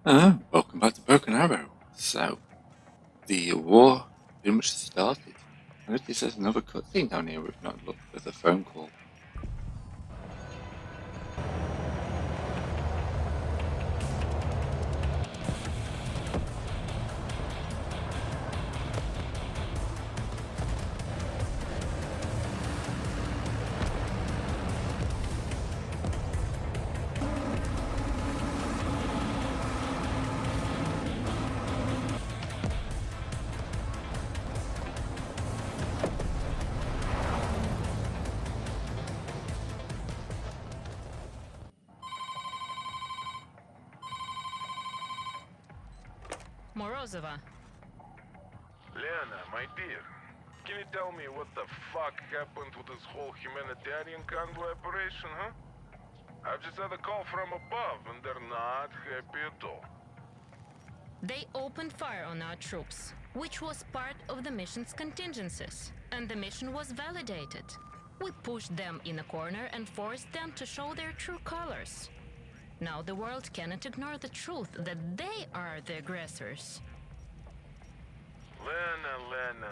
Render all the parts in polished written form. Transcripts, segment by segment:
Welcome back to Broken Arrow. So, the war pretty much started. I noticed there's another cutscene down here we've not looked. There's a phone call. Morozova. Lena, my dear, can you tell me what the fuck happened to this whole humanitarian convoy operation, huh? I've just had a call from above, and they're not happy at all. They opened fire on our troops, which was part of the mission's contingencies, and the mission was validated. We pushed them in a corner and forced them to show their true colors. Now the world cannot ignore the truth that they are the aggressors. Lena,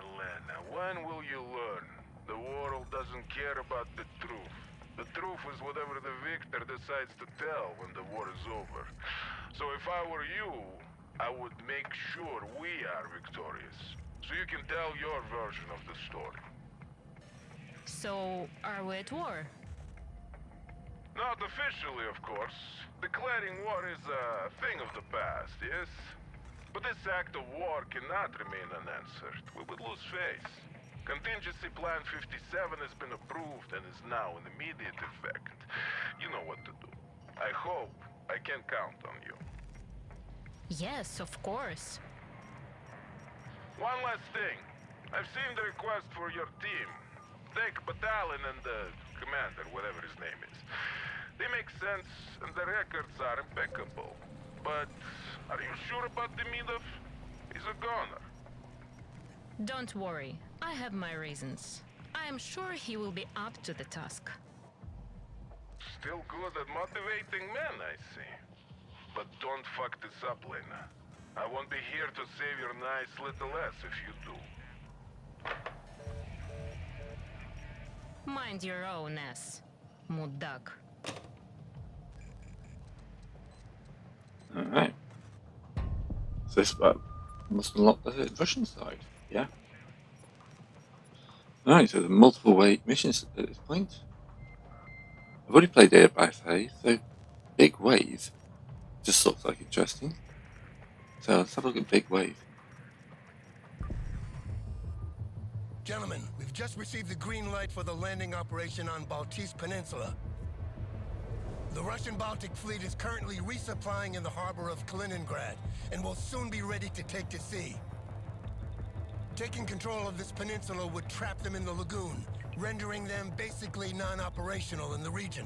when will you learn? The world doesn't care about the truth. The truth is whatever the victor decides to tell when the war is over. So if I were you, I would make sure we are victorious, so you can tell your version of the story. So, are we at war? Not officially, of course. Declaring war is a thing of the past, yes? But this act of war cannot remain unanswered. We would lose face. Contingency Plan 57 has been approved and is now in immediate effect. You know what to do. I hope I can count on you. Yes, of course. One last thing. I've seen the request for your team. Take Battalion and the commander, whatever his name is. They make sense and the records are impeccable. But are you sure about Demidov? He's a goner. Don't worry, I have my reasons. I am sure he will be up to the task. Still good at motivating men, I see. But don't fuck this up, Lena. I won't be here to save your nice little ass if you do. Mind your own ass, Mudak. Alright. So this must unlock the Russian side, yeah? Alright, so the multiple way missions at this point. I've already played Air by Faith, so Big Wave just looks like interesting. So let's have a look at Big Wave. Gentlemen, we've just received the green light for the landing operation on Baltese Peninsula. The Russian Baltic Fleet is currently resupplying in the harbor of Kaliningrad and will soon be ready to take to sea. Taking control of this peninsula would trap them in the lagoon, rendering them basically non-operational in the region.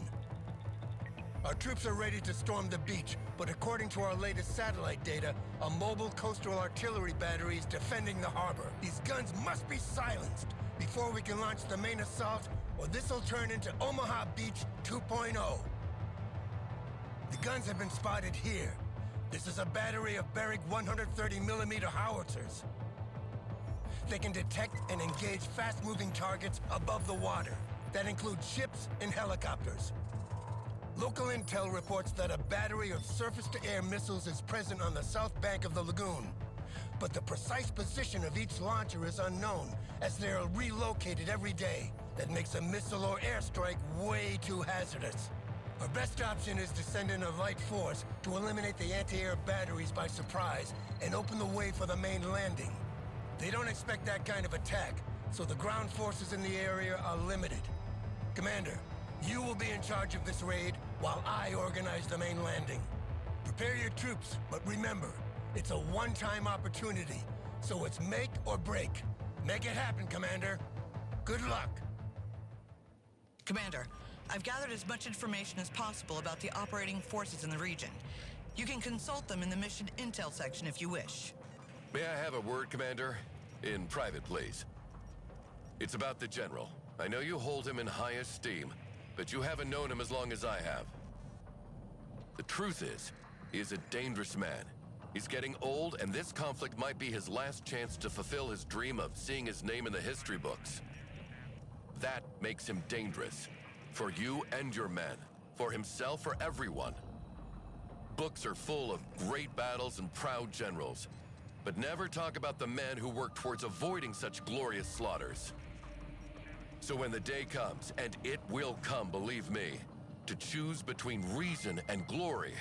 Our troops are ready to storm the beach, but according to our latest satellite data, a mobile coastal artillery battery is defending the harbor. These guns must be silenced before we can launch the main assault, or this'll turn into Omaha Beach 2.0. The guns have been spotted here. This is a battery of Berrig 130mm howitzers. They can detect and engage fast-moving targets above the water. That includes ships and helicopters. Local intel reports that a battery of surface-to-air missiles is present on the south bank of the lagoon. But the precise position of each launcher is unknown, as they are relocated every day. That makes a missile or airstrike way too hazardous. Our best option is to send in a light force to eliminate the anti-air batteries by surprise and open the way for the main landing. They don't expect that kind of attack, so the ground forces in the area are limited. Commander, you will be in charge of this raid while I organize the main landing. Prepare your troops, but remember, it's a one-time opportunity, so it's make or break. Make it happen, Commander. Good luck. Commander, I've gathered as much information as possible about the operating forces in the region. You can consult them in the mission intel section if you wish. May I have a word, Commander? In private, please. It's about the General. I know you hold him in high esteem, but you haven't known him as long as I have. The truth is, He is a dangerous man. He's getting old, and this conflict might be his last chance to fulfill his dream of seeing his name in the history books. That makes him dangerous. For you and your men. For himself, for everyone. Books are full of great battles and proud generals, but never talk about the men who work towards avoiding such glorious slaughters. So when the day comes, and it will come, believe me, to choose between reason and glory,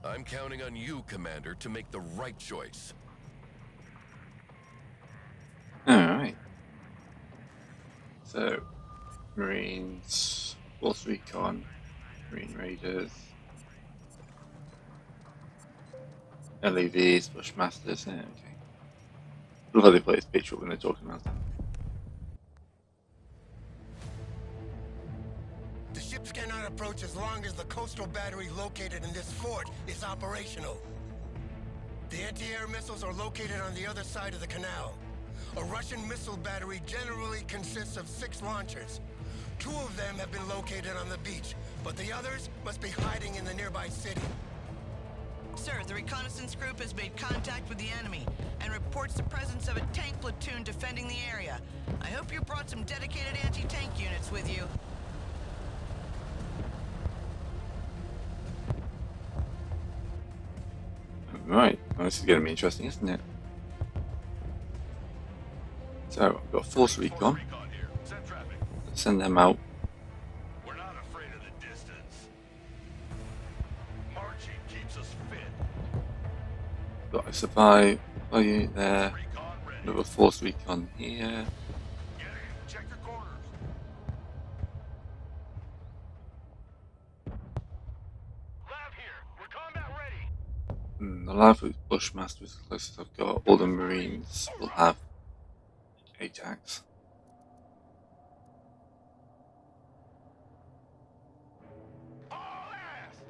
I'm counting on you, Commander, to make the right choice. Alright. So, Marines, Force Recon, Marine Raiders, LEVs, Bushmasters. Yeah, okay. Love how they put his picture up when they're talking about them. The ships cannot approach as long as the coastal battery located in this fort is operational. The anti-air missiles are located on the other side of the canal. A Russian missile battery generally consists of 6 launchers. 2 of them have been located on the beach, but the others must be hiding in the nearby city. Sir, the reconnaissance group has made contact with the enemy and reports the presence of a tank platoon defending the area. I hope you brought some dedicated anti-tank units with you. Right, well, this is going to be interesting, isn't it? So, I've got Force Recon. Recon here. Send traffic. Let's send them out. We're not afraid of the distance. Marching keeps us fit. Got a survive unit there. Recon ready. Another Force Recon here. Get in. Check your corners. Lab here. We're combat ready. The Live with Bushmaster is the closest I've got. All the Marines will have ATACs. All ass.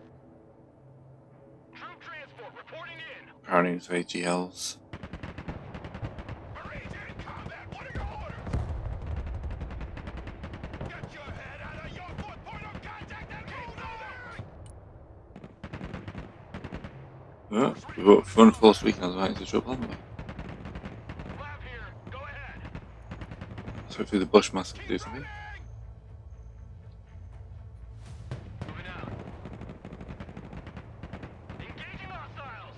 Troop transport reporting in. Paranooms AGLs. Marines in combat. What are your orders? Get your head out of your foot. Point of contact and move over. We've got Front Force Recon right into trouble, haven't we? Lab here. Go ahead. So hopefully the Bushmaster can do something. Moving out. Engaging hostiles.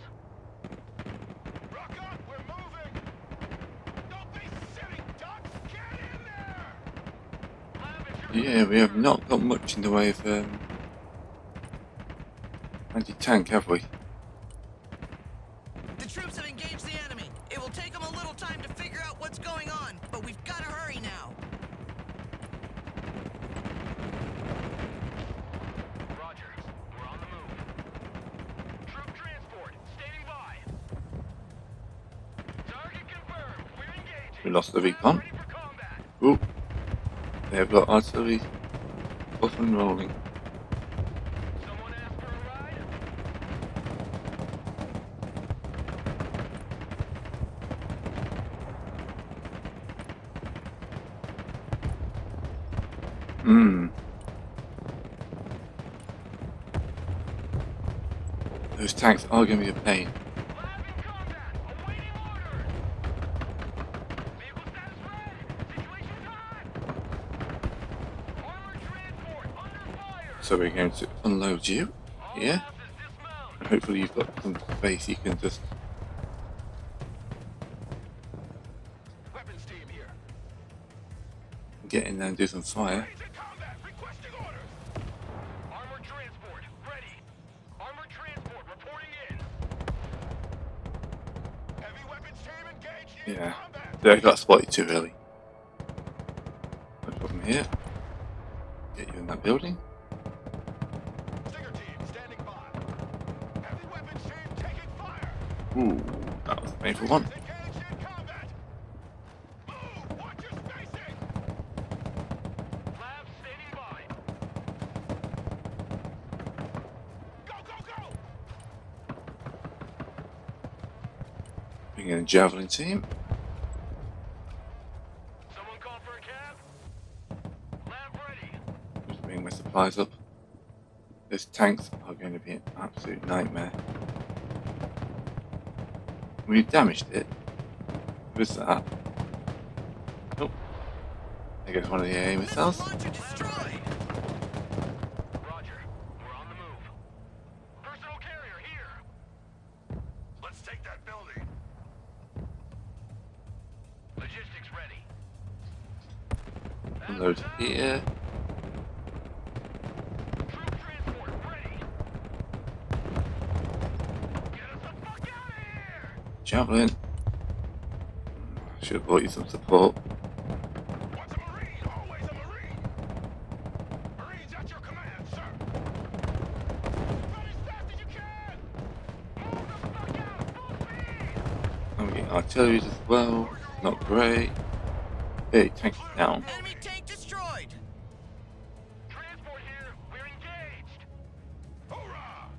Rock up. We're moving. Don't be silly ducks. Get in there. Lab, if you're Yeah, we have not got much in the way of anti-tank, have we? The troops have engaged the enemy. It will take them a little time to figure out what's going on, but we've got to hurry now. Roger. We're on the move. Troop transport standing by. Target confirmed. We're engaging. We lost the Recon. Ready for combat. Ooh, they have got artillery off and rolling. Someone asked for a ride? Those tanks are going to be a pain. Lab in combat. Awaiting orders. Vehicle status red. Situation time. Armored transport under fire. So we're going to unload you All here. labs is dismount. And hopefully you've got some space you can just Weapons team here. get in there and do some fire. Marines in combat. Requesting orders. Armored transport ready. Armored transport reporting in. Heavy weapons team engaged in Yeah, combat. they got spotted too early. No problem here. Get you in that building. Stinger team standing by. Heavy weapons team taking fire. Ooh, that was a painful one. Engaged in combat. Move. Watch your spacing. Lab standing by. Go, go, go. Bring in a Javelin team. Someone call for a cab. Lab ready. Just bring my supplies up. Those tanks are going to be an absolute nightmare. We damaged it. What's that? Oh, there goes one of the AA Missile missiles. launcher destroyed! Roger. We're on the move. Personal carrier here. Let's take that building. Logistics ready. Unload here. Troop transport ready. Get us the fuck out of here! Javelin. Should have bought you some support. Once a Marine, always a Marine. Marines at your command, sir. Run as fast as you can. Move the fuck out, full speed. I'm getting artillery as well. Not great. Hey, tank is down. Enemy tank destroyed! Transport here. We're engaged. Hoorah!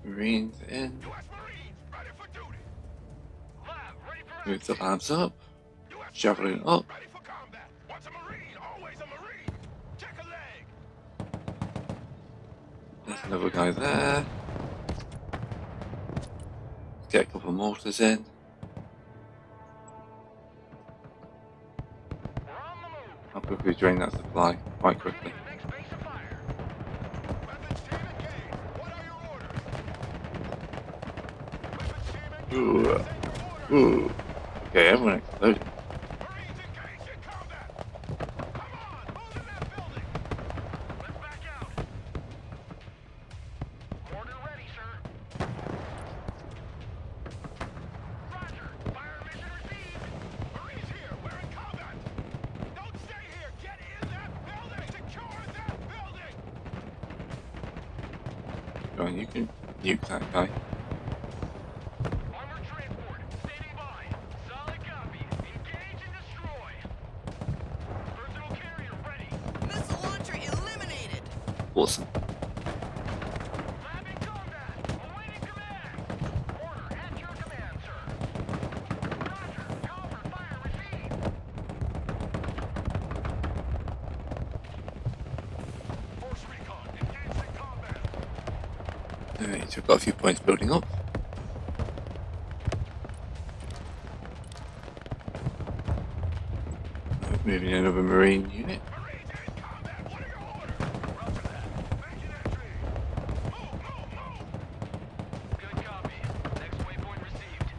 Marines in. U.S. Marines ready for duty. Lab ready for Move the action. labs up. U.S. Javelin Marine, up. ready for combat. Once a Marine, always a Marine. Check a leg. There's another guy there. Get a couple of mortars in. We're on the move. I'll quickly drain that supply quite quickly. The next base of fire. Weapons team engaged. What are your orders? Weapons team Ooh. engaged. Send your orders. Ooh. Okay, everyone exploded. Marines engaged in combat. Come on, move in that building. Let's back out. Mortar ready, sir. Roger. Fire mission received. Marines here. We're in combat. Don't stay here. Get in that building. Secure that building. Go on, you can nuke that guy. Armored transport. Standing by. Solid copy. Engage and destroy. Personal carrier ready. Missile launcher eliminated! Awesome. Lab in combat. Awaiting command. Order at your command, sir. Roger. Call for fire received. Force recon. Engaged in combat. Alright, so I've got a few points building up. Moving in another Marine unit. Marines in combat. What are your orders? Roger that. Making entry. Move, move, move. Good copy. Next waypoint received.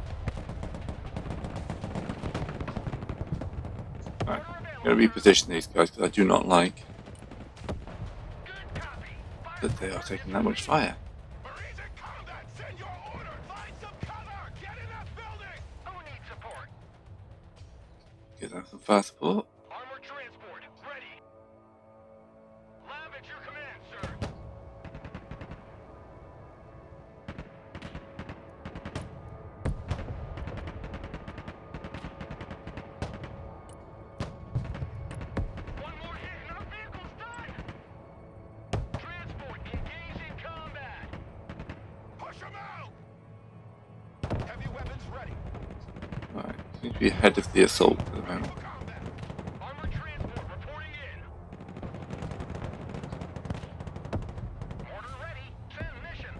Right, I'm going to reposition these guys because I do not like Good copy. Fire that they are taking that much fire. Marines in combat. Send your order. Find some cover. Get in that building. Who needs support? Give them some fire support. Armored transport ready. Lab at your command, sir. One more hit and our vehicle's done. Transport engaged in combat. Push them out. Heavy weapons ready. Right, seems to be ahead of the assault at the moment. For combat. Armored transport reporting in. Order ready. Send mission.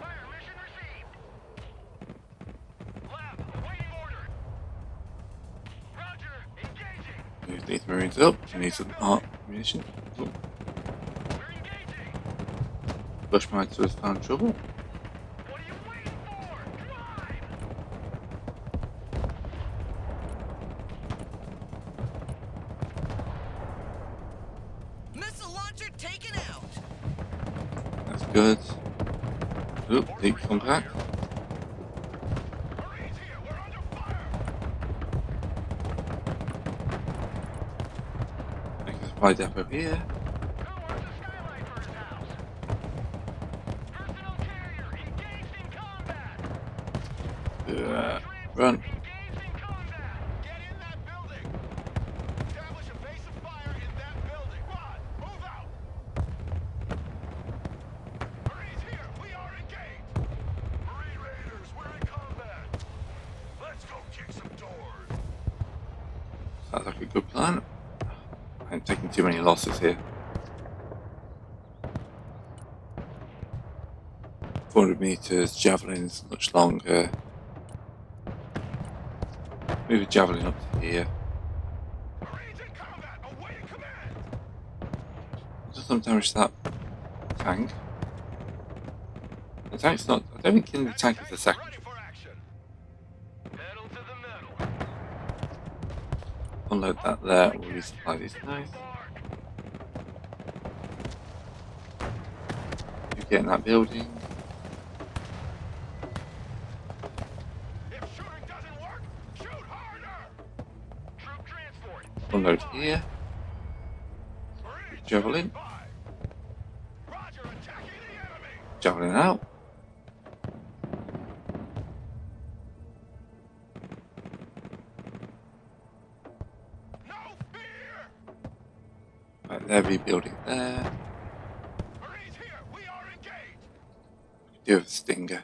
Fire mission received. Lab awaiting order. Roger. Engaging. Move these Marines up. I need some ammunition. Oh, We're engaging. Bushmeister has found trouble. What are you waiting for? Drive. Missile launcher taken out! That's good. Oop, deep compact. Marines here. We're under fire. Make a supply depot here. Who wants a skylight for his house? Personal carrier engaged in combat. Run. Engaged in combat. Get in that building. Establish a base of fire in that building. Rod, move out. Marines here. We are engaged. Marine Raiders, we're in combat. Let's go kick some doors. Sounds like a good plan. I'm taking too many losses here. 400 meters, javelins much longer. Move a javelin up to here. Marines in combat, awaiting command. Does some damage to that tank. The tank's not. I don't think killing the tank is the second. Ready for action. Pedal to the metal. Unload that there. We'll resupply these guys. You get in that building. If shooting doesn't work, shoot harder. Troop transport. Unload here. Marines, Javelin. five. Roger, attacking the enemy. Javelin out. No fear. Right, they're rebuilding there. Marines here, we are engaged. Do have a stinger.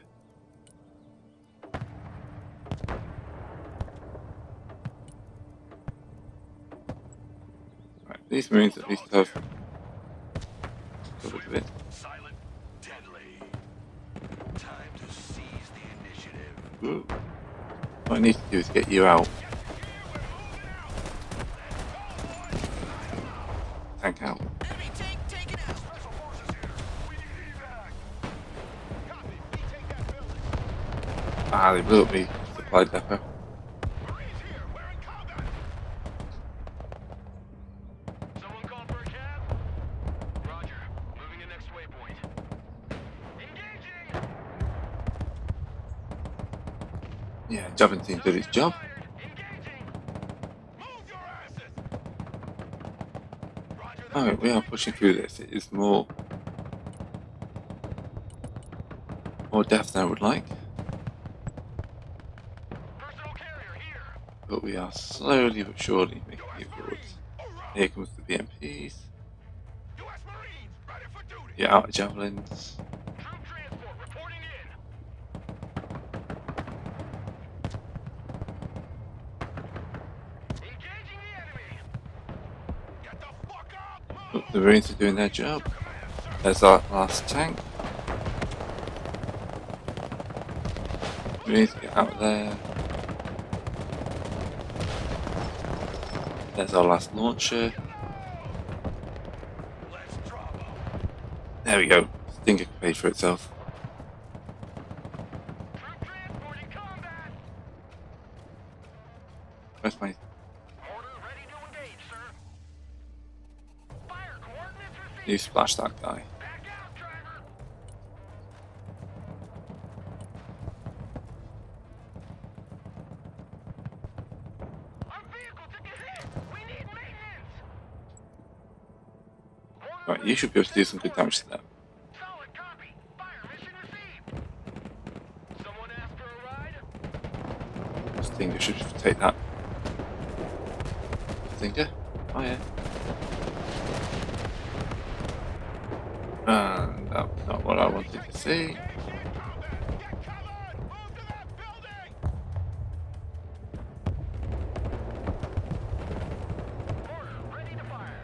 Right, these marines at least have covered a bit. Silent, deadly. Time to seize the initiative. Ooh. What I need to do is get you out. Tank out. Enemy tank taken out. Special forces here. We need evac. Copy. We take that building. Ah, they blew up me supply depot. Marines here. We're in combat. Someone call for a cab? Roger. Moving to next waypoint. Engaging. Yeah, javelin team did its job. Engaging. Move your asses. Roger that. Alright, we are pushing through this. It is more depth than I would like, Personal carrier here. but we are slowly but surely making it forward. Here comes the BMPs. U.S. Marines ready for duty. Yeah, out of javelins. Troop transport reporting in. Engaging the enemy. Get the fuck up. Look, the Marines are doing their job. There's our last tank. Marines get out there. There's our last launcher. Let's drop them. There we go. Stinger paid for itself. Troop transport in combat. Where's my Order ready to engage, sir. Fire coordinates received. new splash that guy? Back out, driver. Our vehicle took a hit. We need maintenance. Right, you should be able to do some good damage to them. Solid copy. Fire mission received. Someone asked for a ride? Stinger should take that. Stinger? Oh yeah. And that's not what I wanted to see. Engage in combat. Get covered. Move to that building. Order ready to fire.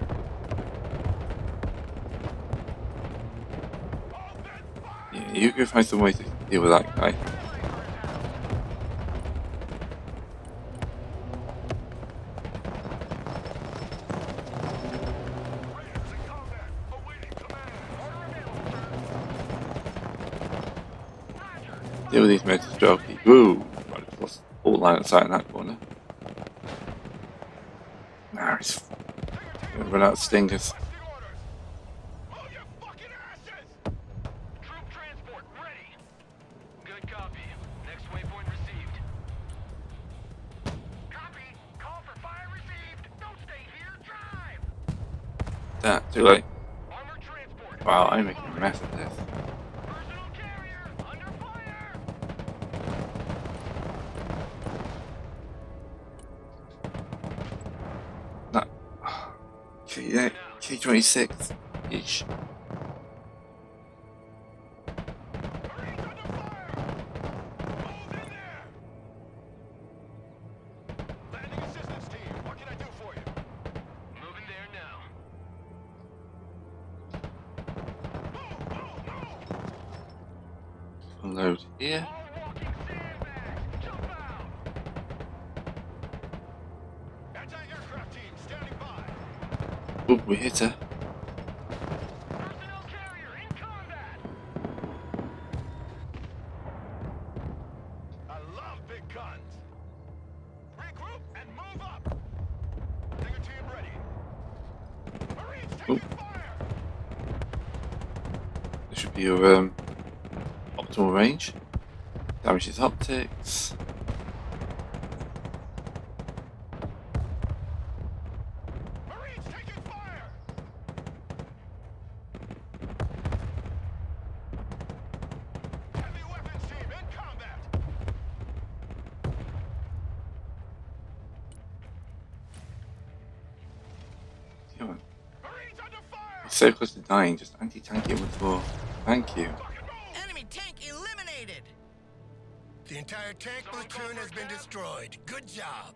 Open fire. Yeah, you go find some way to deal with that guy. Raiders in combat. Awaiting command. Order available, sir. Roger. Deal with these motor jockey. Woo! Right, I've lost all line of sight in that corner. Nah, he's gonna run out of stingers. What's the orders? Move your fucking asses! Troop transport ready. Good copy. Next waypoint received. Copy. Call for fire received. Don't stay here. Drive. That, too late. Armored transport. Wow, I'm making a mess of this. Personal carrier under fire. That. K26 ish. Marines under fire. Move in there. Landing assistance team. What can I do for you? Moving there now. Move, move, move. unload here. All walking sandbags! Jump out! Anti-aircraft team standing by. Oh, we hit her. Personnel carrier in combat! I love big guns! Regroup and move up! Stinger team ready. Marines taking fire! This should be your optimal range. Damages optics. Marines taking fire! Heavy weapons team in combat! Come on. Marines under fire! It's so close to dying, just anti-tank it once more. Thank you. Fucking move! Enemy tank eliminated! The entire tank platoon has been destroyed. Good job.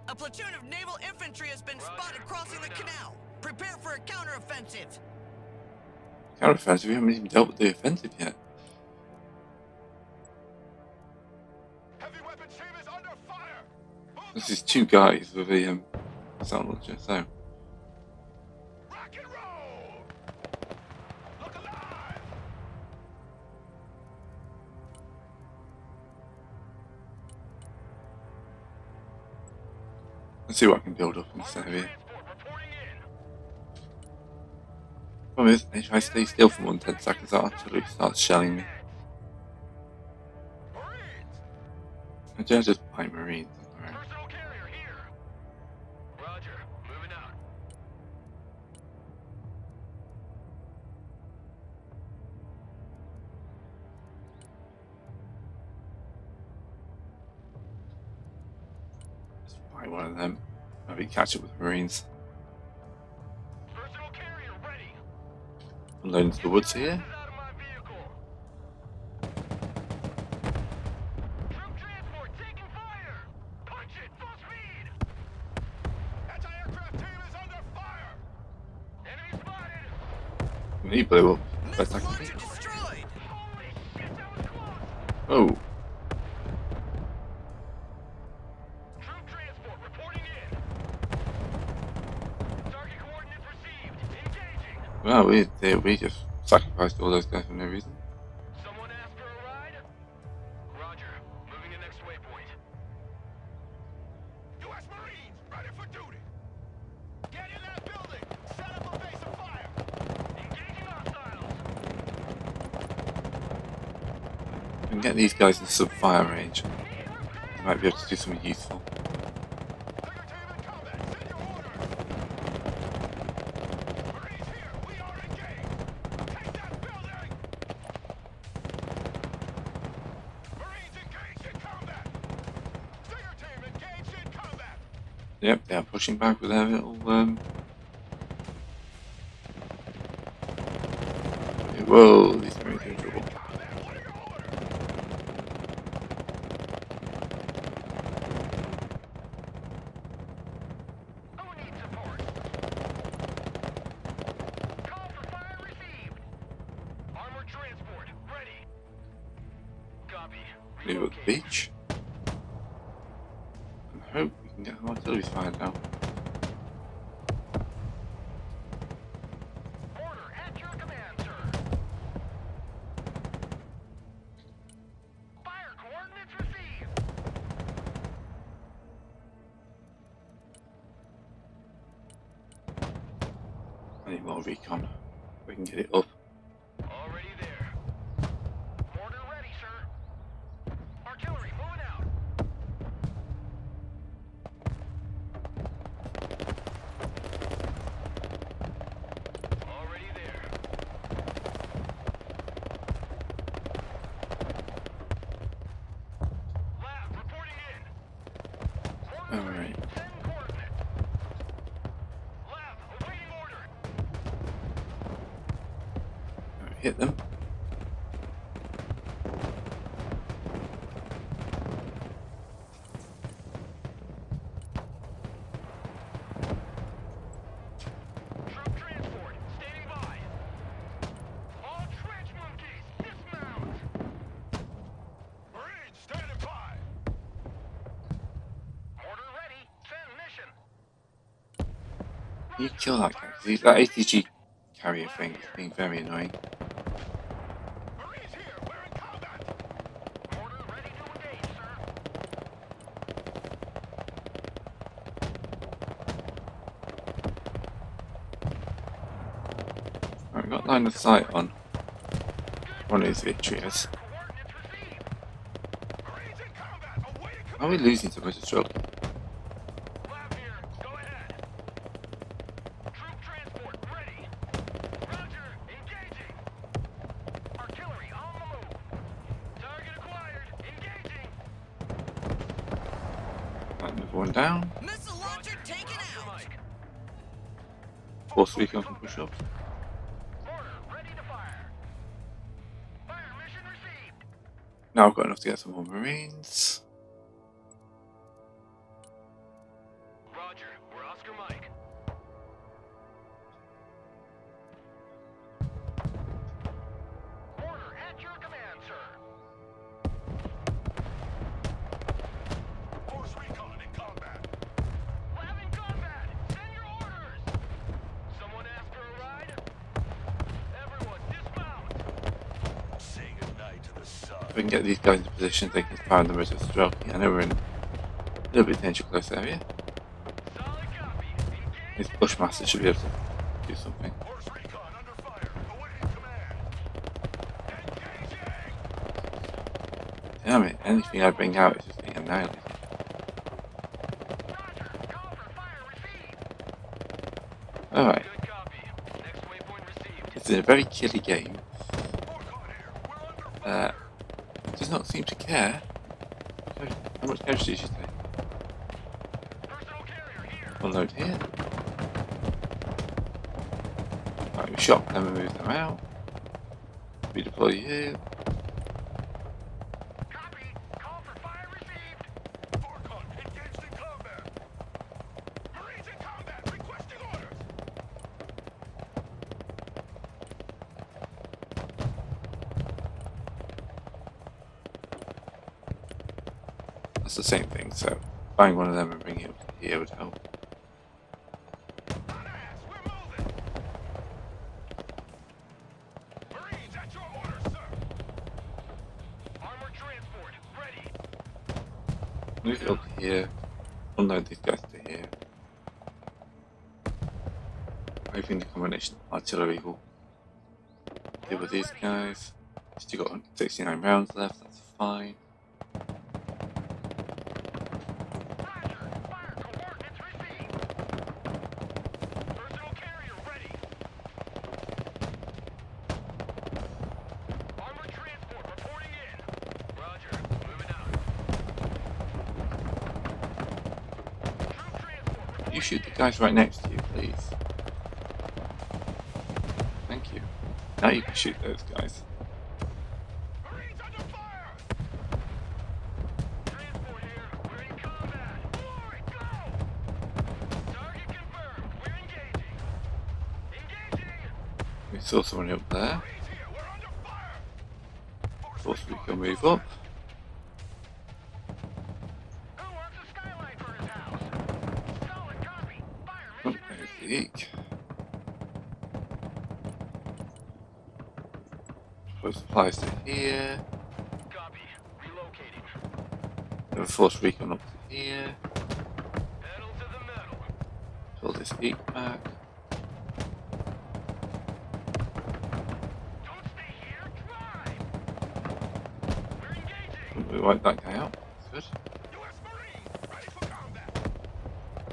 A platoon of naval infantry has been spotted crossing the canal. Prepare for a counteroffensive. Counter-offensive, we haven't even dealt with the offensive yet. Heavy weapons team is under fire! Move This the is two guys with a sound launcher, so rock and roll! Look alive! let's see what I can build up in this Armored area. transport reporting in. Problem is, if I stay still for more than 10 seconds, that artillery starts shelling me. Marines! I just buy Marines on their own. Personal carrier here. Roger. Moving out. Just buy one of them. Maybe catch up with Marines. Personal carrier ready. Unload into the woods here. This is out of my vehicle. Troop transport taking fire. Punch it. Full speed. Anti-aircraft team is under fire. Enemy spotted. He blew up. Best Missile I can launcher do. destroyed! Holy shit, that was close. Oh, Troop transport reporting in. Target coordinates received. Engaging. well, we just sacrificed all those guys for no reason. Someone asked for a ride? Roger. Moving to next waypoint. U.S. Marines, ready for duty. Get in that building. Set up a base of fire. Engaging hostiles. We can get these guys in sub-fire range. They might be able to do something useful. Tiger team in combat. Send your order. Marines here. We are engaged. Take that building. Marines engaged in combat. Tiger team engaged in combat. Yep, they are pushing back with their little whoa, these Marines are in trouble. Combat. What are your orders? Who needs support? Call for fire received. Armored transport ready. Copy. Leave at the beach. And hope we can get some artillery fired now. Order at your command, sir. Fire coordinates received. I need more recon. We can get it up. Already there. Mortar ready, sir. Artillery moving out. Already there. Lab reporting in. Mortar ready. Alright. Send coordinates. Lab awaiting order. Hit them. Troop transport standing by. You kill that guy, because that ATG carrier thing is being very annoying. Marines here! We're in combat! Order ready to engage, sir. Right, we've got line of sight on one of these victories. Coordinates received. Marines in combat! Awaiting Are we losing to Motor Stroke? Lab here. Go ahead. Troop transport ready. Roger. Engaging. Artillery on the move. Target acquired. Engaging. Right, another one down. Missile launcher taken out. Mike. Force recon can push up. Order ready to fire. Fire mission received. Now I've got enough to get some more Marines. Roger. We're Oscar Mike. Order at your command, sir. Force recon in combat. Lab in combat. Send your orders. Someone ask for a ride? Everyone, dismount. Say goodnight to the sun. If we can get these guys into position, they can fire the Motor Stroke. I know we're in a little bit danger close area. Solid copy. These Engage. Bushmasters should be able to do something. Force recon under fire. Awaiting command. Engaging. Damn it, anything I bring out is just getting annihilated. Roger. Call for fire received. Alright, Good copy. Next waypoint received. it's a very killy game. Orcon here. We're under fire. Does not seem to care. How much damage did you take? Personal carrier here. Unload here. Right, we shot them and moved them out. Redeploy you. Copy. Call for fire received. Orcon engaged in combat. Marines in combat. Requesting orders. That's the same thing, so buying one of them and bringing it up here would help. On ass. We're moving. Marines at your orders, sir. Armored transport ready. Move it up here. Unload these guys to here. Hoping the combination of artillery will deal with these guys. Still got 69 rounds left, that's fine. Roger. Fire coordinates received. Personal carrier ready. Armored transport reporting in. Roger. Moving out. Troop transport You shoot the guys right next to you, please. Thank you. Now you can shoot those guys. Marines under fire! Transport here. We're in combat. Forward, go! Target confirmed. We're engaging. Engaging! We saw someone up there. Marines here. We're under fire! Force recon move up. Who wants a skylight for his house? Solid copy. Fire Oh, mission there's the received. eek. Put supplies to here. Copy. Relocating. Then force recon up to here. Pedal to the metal. Pull this eek back. Don't stay here. Drive! We're engaging. We wipe that guy out. That's good. U.S. Marines, ready for combat.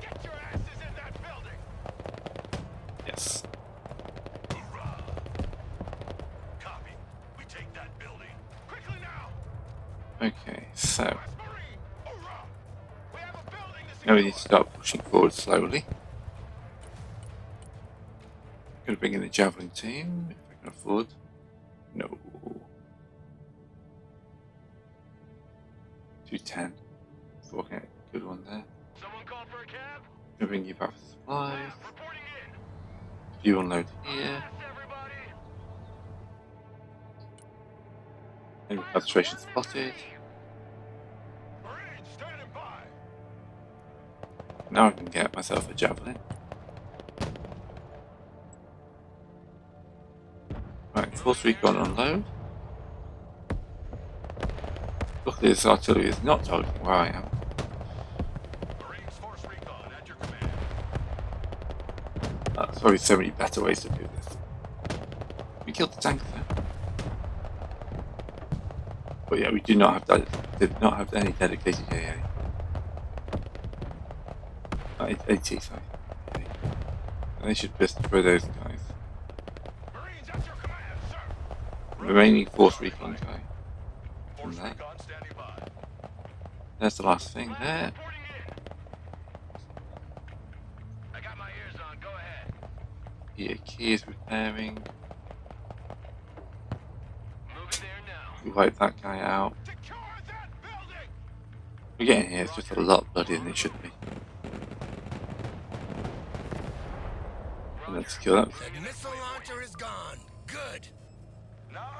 Get your asses in that building. Yes. Hoorah! Copy. We take that building. Quickly now. Okay, so U.S. Marine. Hoorah! We have a building to now we need to secure. start pushing forward slowly. Gonna bring in the javelin team if I can afford. No. 210. Okay, good one there. Someone called for a cab? Gonna bring you back for supplies. Lab reporting in. You unload here. Yes, everybody. Enemy concentration spotted. Marines standing by. Now I can get myself a javelin. Right, force recon unload. Luckily this artillery is not targeting where I am. Marines Force Recon at your command. There's probably so many better ways to do this. We killed the tank there. But yeah, we did not have any dedicated AA. AT, sorry. AA. And they should just throw those guys. Marines at your command, sir. The remaining force recon guy. Force From there. Recon standing by. There's the last thing there. Reporting in. I got my ears on. Go ahead. Here, key is repairing. Moving there now. We wipe that guy out. Secure that building. We're getting here, it's just a lot bloodier than it should be. And let's secure that. That missile launcher is gone. Good.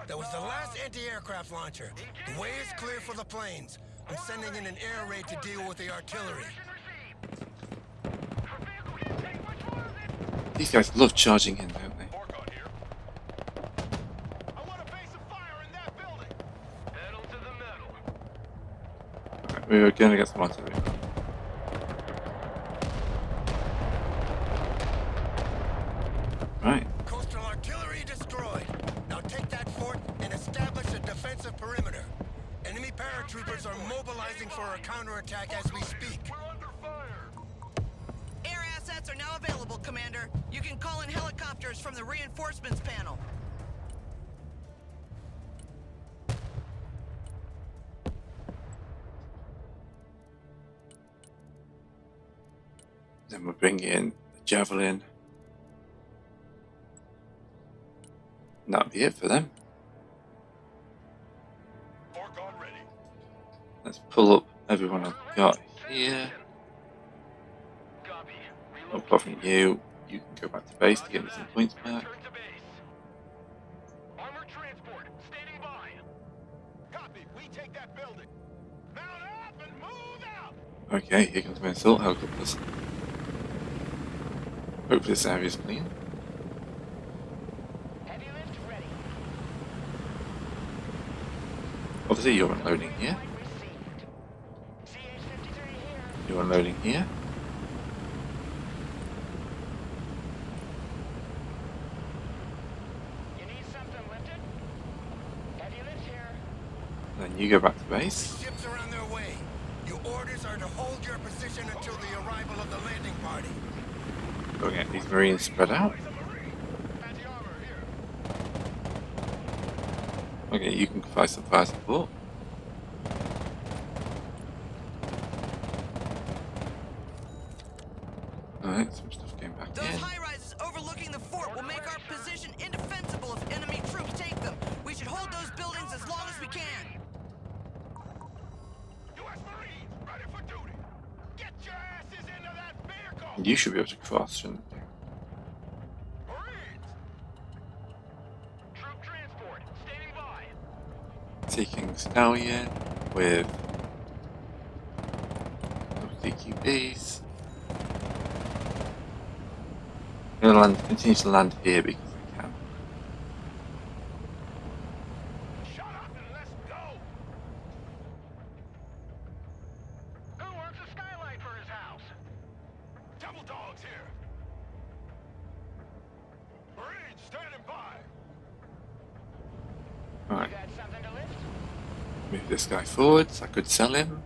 That was the last anti-aircraft launcher. The way is clear for the planes. I'm sending in an air raid to deal with the artillery. These guys love charging in, don't they? Orcon here. I want a base of fire in that building. Pedal to the metal. Right, we're going to get some artillery. Right. Coastal artillery destroyed. Now take that fort and establish a defensive perimeter. Enemy paratroopers are mobilizing for a counterattack as we speak. We're under fire. Air assets are now available, Commander. You can call in helicopters from the reinforcements panel. Then we'll bring in the Javelin. And that'll be it for them. Orcon ready. Let's pull up everyone I've got here. Copy. Apart from you, you can go back to base to get me some points back. Return to base. Armored transport, standing by. Copy. We take that building. Mount up and move out. Okay, here comes my assault helicopters. Hopefully this area is clean. Heavy lift ready. Obviously you're unloading here. Received. CH-53 here. You're unloading here. You need something lifted? Heavy lift here. Then you go back to base. Ships are on their way. Your orders are to hold your position until the arrival of the landing party. Go get these Marines spread out. Anti-armor here. Okay, you can provide some fire support. Alright, some stuff came back Those in. high-rises overlooking the fort will make our position indefensible if enemy troops take them. We should hold those buildings as long as we can. U.S. Marines, ready for duty. Get your asses into that vehicle. You should be able to cross, shouldn't you? Marines. Troop transport, standing by. Taking Stallion with DQBs. I'm going to continue to land here because I can. Shut up and let's go. Who wants a skylight for his house? Devil dogs here. Marines, standing by. Alright, Got something to lift? move this guy forwards. I could sell him.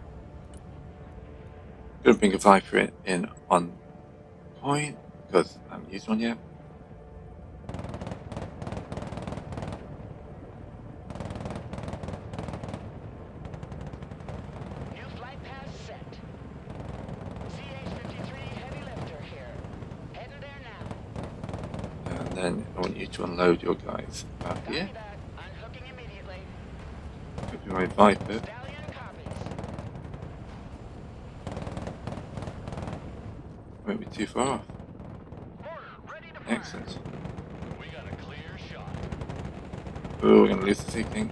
Gonna bring a Viper in on point because I haven't used one yet. New flight path set. CH-53 heavy lifter here. Heading there now. And then I want you to unload your guys out Copy here. that. Unhooking immediately. Give me my Viper. Stallion copies. Won't be too far off. Mortar, ready to fire. Excellent. We got a clear shot. Oh, we're going to lose the seeking.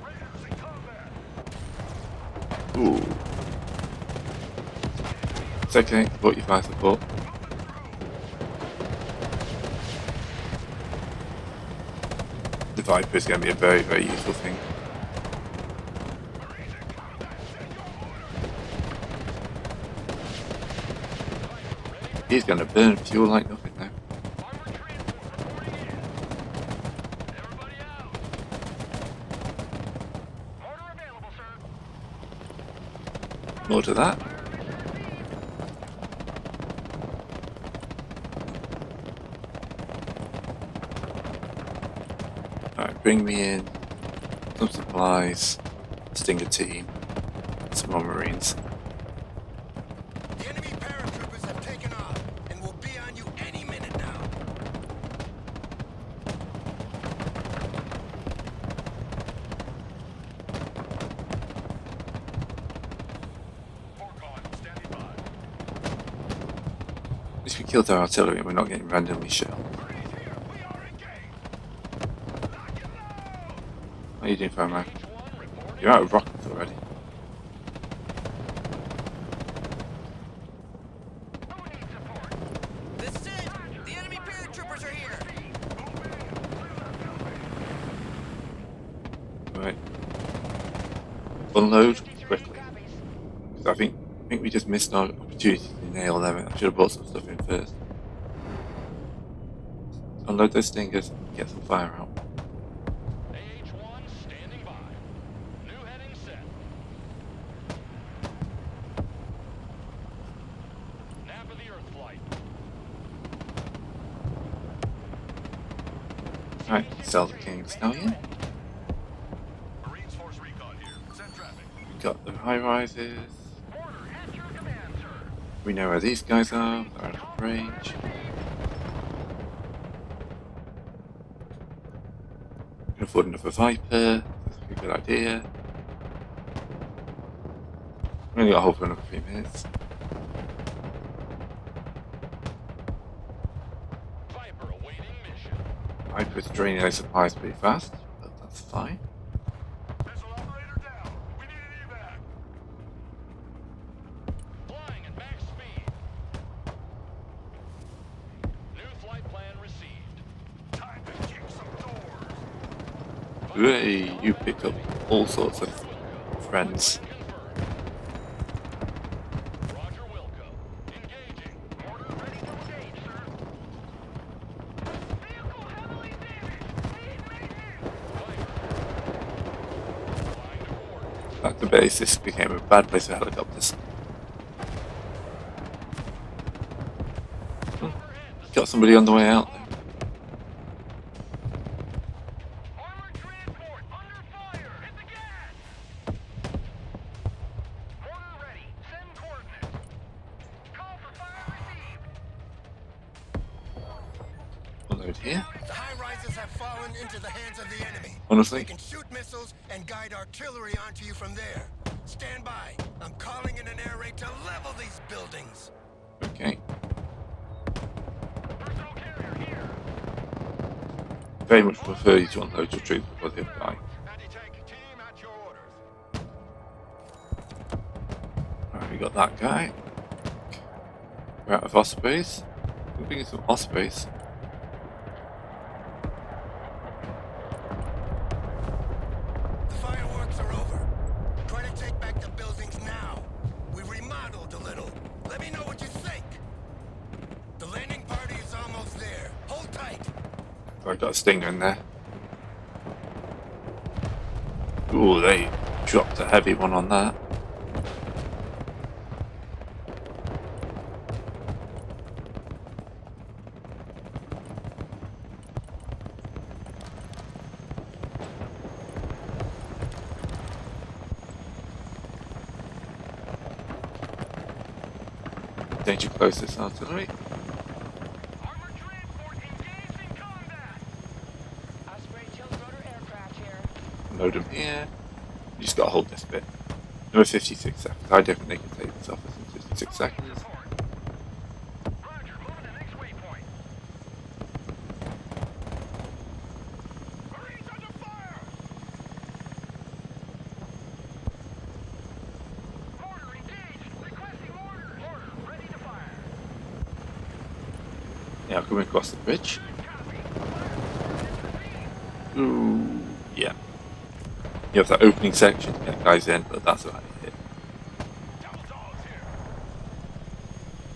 Raiders in combat. Ooh. It's okay. Bought your fire support. Viper is going to be a very, very useful thing. He's going to burn fuel like nothing now. More to that. Alright, bring me in some supplies, Stinger team, some more Marines. The enemy paratroopers have taken off and will be on you any minute now. At least we killed our artillery and we're not getting randomly shelled. How are you doing, Fireman? You're out of rockets already. This is it! The enemy paratroopers are here! Right. Unload quickly. Because I think we just missed our opportunity to nail them. I should have brought some stuff in first. Unload those Stingers, get some fire out. AH-1 standing by. New heading set. Nap of the Earth flight. Right, sell the King Stallion. Marines Force Recon here. Send traffic. We got the high rises. Order at your command, sir. We know where these guys are. They're out of range. We can afford another Viper. That's a good idea. We only got to hold for another 3 minutes. Viper awaiting mission. Viper's draining those supplies pretty fast, but that's fine. Missile operator down. We need an evac. Flying at max speed. New flight plan received. Time to kick some doors. Hey, you picked up all sorts of friends. Roger Wilco. Engaging. Order ready to engage, sir. Vehicle heavily damaged. Need maintenance. Flying to coordinates. Back to base, this became a bad place for helicopters. Got somebody on the way out there. Armored transport under fire. Hit the gas. Order ready. Send coordinates. Call for fire received. Unload here. The high-rises have fallen into the hands of the enemy. Honestly, They can shoot missiles and guide artillery onto you from there. Stand by. I'm calling in an air raid to level these buildings. okay. Personal carrier here. Very much prefer you to unload your troops before the other guy. Anti-tank team at your orders. Alright, we got that guy. We're out of Ospreys. We're bringing some Ospreys. The fireworks are over. Try to take back the buildings now. We remodeled a little. Let me know what you think. The landing party is almost there. Hold tight. I've got a Stinger in there. Ooh, they dropped a heavy one on that. Danger closest artillery. Armored transport engaged in combat. Osprey tiltrotor aircraft here. Load them here. You just gotta hold this bit. Another 56 seconds. I definitely can take this off in 56 seconds. Roger, moving to next waypoint. Marines under fire! Mortar engaged! Requesting orders! Mortar, ready to fire. Yeah, coming across the bridge. Copy. Ooh, yeah. You have that opening section, get guys in, but that's about it.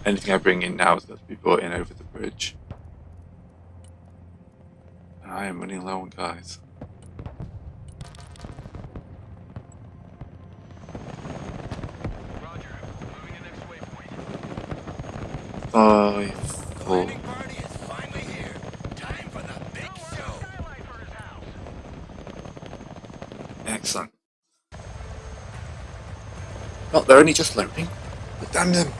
Anything I bring in now has got to be brought in over the bridge. I am running low on guys. Roger. Moving in next waypoint. 5, The 4. landing party is finally here. Time for the big show. Skylight for his house. Excellent. Oh, they're only just loading. But damn them.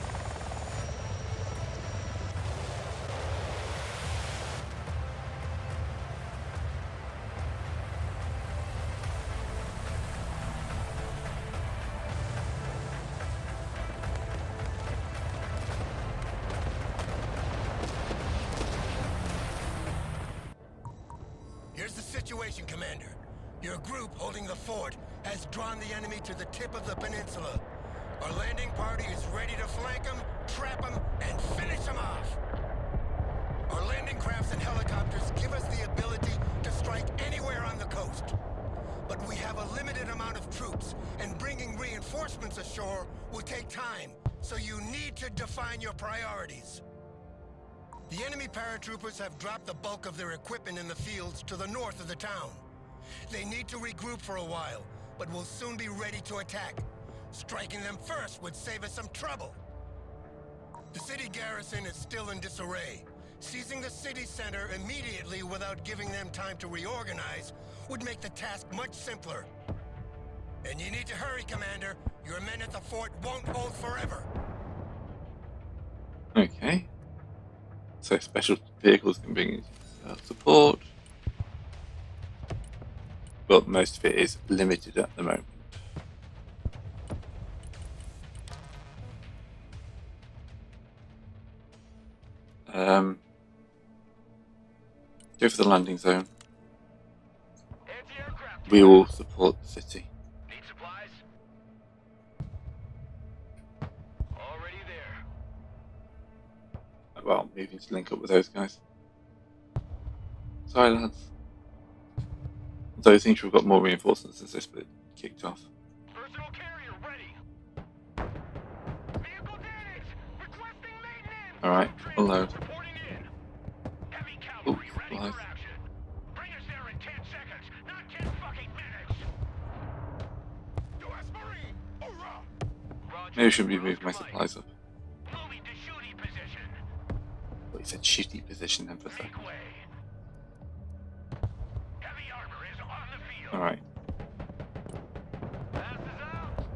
Here's the situation, Commander. Your group holding the fort has drawn the enemy to the tip of the peninsula. Our landing party is ready to flank them, trap them, and finish them off. Our landing crafts and helicopters give us the ability to strike anywhere on the coast. But we have a limited amount of troops, and bringing reinforcements ashore will take time, so you need to define your priorities. The enemy paratroopers have dropped the bulk of their equipment in the fields to the north of the town. They need to regroup for a while, but will soon be ready to attack. Striking them first would save us some trouble. The city garrison is still in disarray. Seizing the city center immediately without giving them time to reorganize would make the task much simpler. And you need to hurry, Commander. Your men at the fort won't hold forever. Okay. So special vehicles can bring support. But most of it is limited at the moment. Go for the landing zone. Anti-aircraft. We will support the city. Need supplies? Already there. Well, moving to link up with those guys. Sorry, lads. Although I think we've got more reinforcements since this bit kicked off. Personal carrier ready. Vehicle damage. Requesting maintenance. Alright, unload. Reporting in. Heavy Ooh, cavalry ready supplies. for action. Bring us there in 10 seconds, not 10 fucking minutes. U.S. Marine, hoorah! Roger. Maybe I shouldn't be We're moving my off to supplies up. Moving to shooting position. But he said shitty position then for a second. Make way. Heavy armor is on the field. Alright. Fast is out.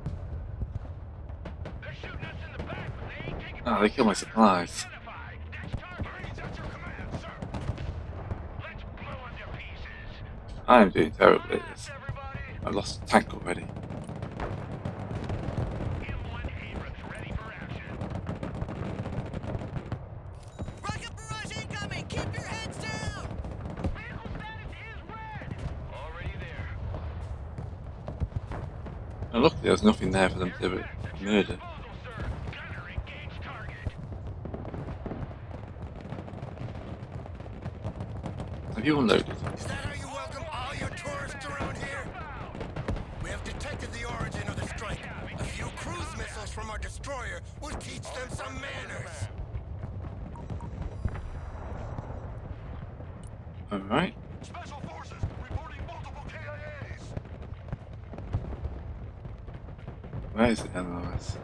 They're shooting us in the back, but they ain't taking. Oh, they killed my supplies. Identified. Next target. Marines at your command, sir. Let's blow them to pieces. I am doing terribly at Fast, this. everybody. I lost a tank already. M1 Abrams ready for action. Rocket barrage incoming! Keep your heads down! Vehicle status is red. Already there. And luckily there's nothing there for them to murder. Disposal, sir. Gunner engage target. Have you unloaded? Is that how you welcome all your tourists around here? We have detected the origin of the strike. A few cruise missiles from our destroyer will teach them some manners. Alright. Special forces reporting multiple KIAs. Where is the MOS?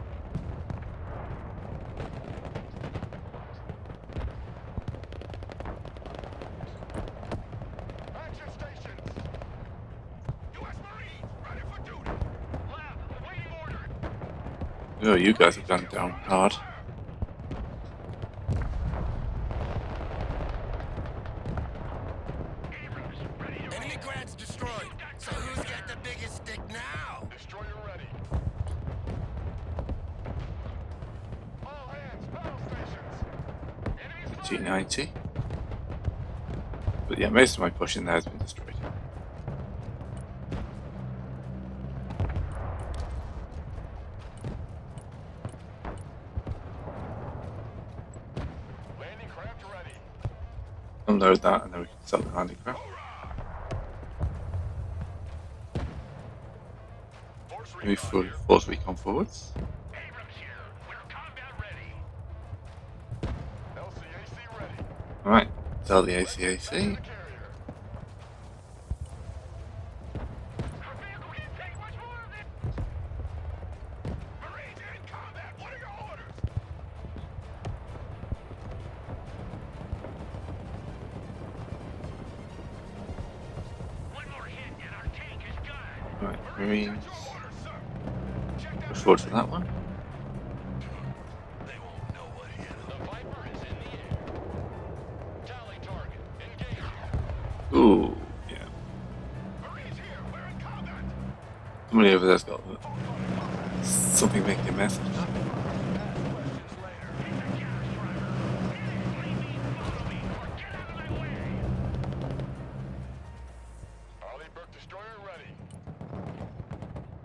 Action stations. U.S. Marines ready for duty. Lab awaiting order. Oh, you guys have gone down hard. Abrams ready to Enemy grants destroyed. So who's got the biggest stick now? destroyer ready. All hands, battle stations. Enemies G90. But yeah, most of my pushing there has been destroyed. landing craft ready. Unload that and then we can sell the landing craft. Move forward, force recon forwards. Abrams here. We're combat ready. LCAC ready. Alright, tell the Back to ACAC. the carrier. Our vehicle can't take much more of this. Marines in combat. What are your orders? One more hit and our tank is gone. Alright, Marines. Your orders, sir. Check that Push forward to that one. They won't know what hit them. The Viper is in the air. Tally target. Engage. Ooh, yeah. Marines here. We're in combat. Somebody over there's got something making a mess of that. Questions later. Get the gas, driver. Leave me, follow me, or get out of my way. Arleigh Burke destroyer ready.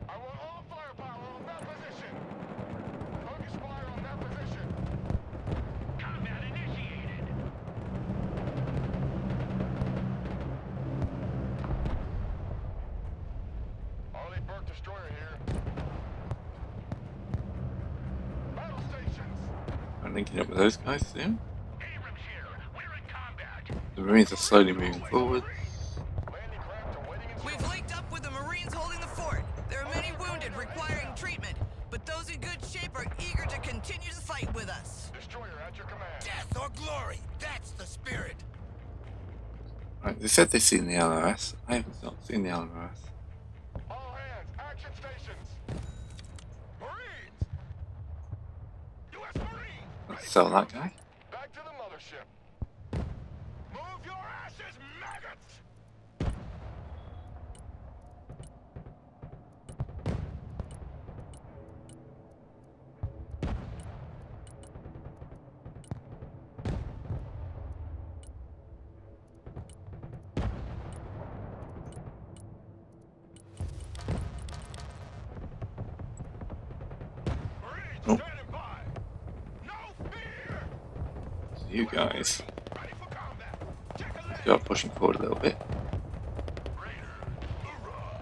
I want all firepower on that position. Focus fire on that position. Combat initiated. Arleigh Burke destroyer here. Battle stations. I'm linking up with those guys soon. Abrams here. We're in combat. The Marines are slowly moving forward. Landing craft are waiting in We've linked up with the Marines holding the fort. There are many wounded requiring treatment, but those in good shape are eager to continue the fight with us. Destroyer at your command. Death or glory, that's the spirit. Right, they said they've seen the LRS. I haven't not seen the LRS. All hands, action stations. Marines! U.S. Marines! Let's sell that guy. Back to the mothership. Move your asses, maggots! Marines, Oh. standing by! No fear! So you guys Ready for combat! Check a leg! start pushing forward a little bit. Raider, hoorah!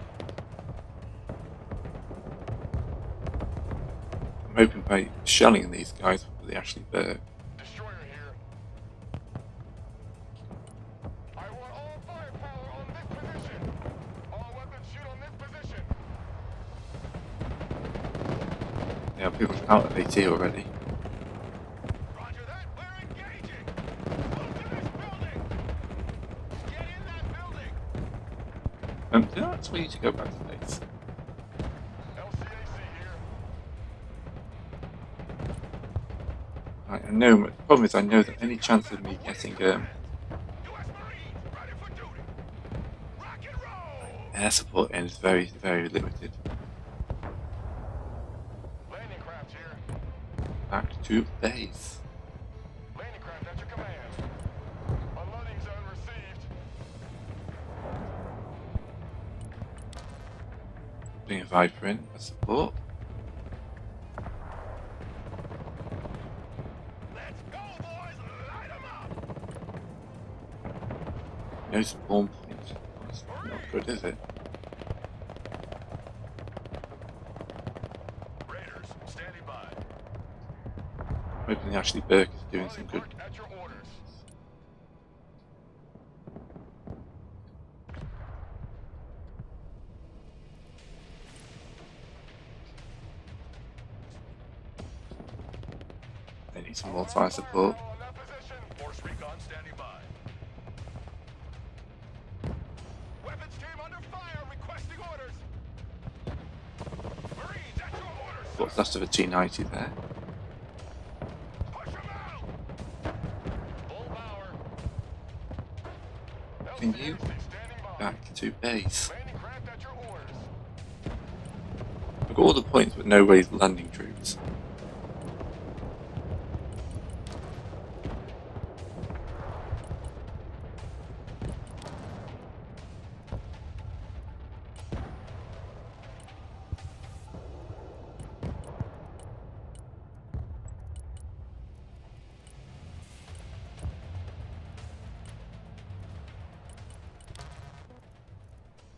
I'm hoping by shelling these guys will they actually burn. Destroyer here. I want all firepower on this position. All weapons shoot on this position. Yeah, people out of AT already. Roger that. We're engaging. Move to this building. Get in that building. That's where you need to go back to base. LCAC here. Right, I know. The problem is, I know that any chance of me getting U.S. Marines, ready for duty. Rock and roll. air support in is very, very limited. Landing craft here. Back to base. Landing craft at your command. Unloading zone received. Putting a Viper in as support. Let's go, boys. Light 'em up. No spawn point. That's not good, is it? Raiders, standing by. I'm hoping Ashley Burke is doing some good. Burke at your orders. They need some more fire support. On that position. Force recon standing by. Weapons team under fire, requesting orders. Marines at your orders. What's left of a G90 there? Push 'em out. Full power. Can you LCAC standing by. back to base? Landing craft at your orders. I've got all the points, but no ways landing troops.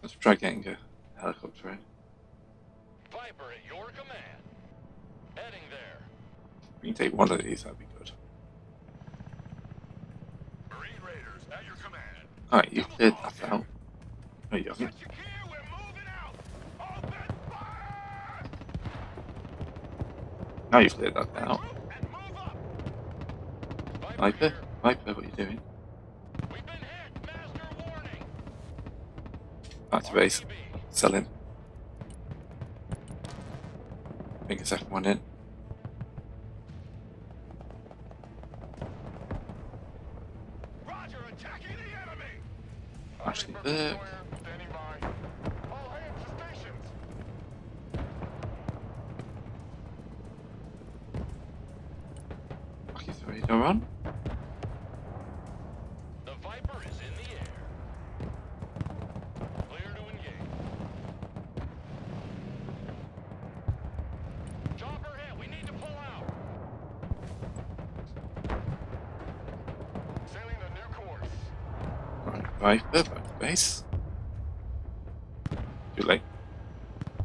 Let's try getting a helicopter in. Fire Viper at your command. Heading there. We can take one of these, that'd be good. Marine Raiders at your command. Alright, you cleared that out. No, you haven't. Secure, we're moving out. Open fire! Now you've cleared that out. And move up. Viper, Viper, what are you doing? We've been hit. Master warning. Back to base. RTB. Sell him. Bring a second one in. Roger, attacking the enemy. Actually, there. Standing by. All hands to stations. Rocky's ready to run. The Viper is in the air. Clear to engage. Chopper hit. We need to pull out. Sailing a new course. Right, Viper, back to base. Too late.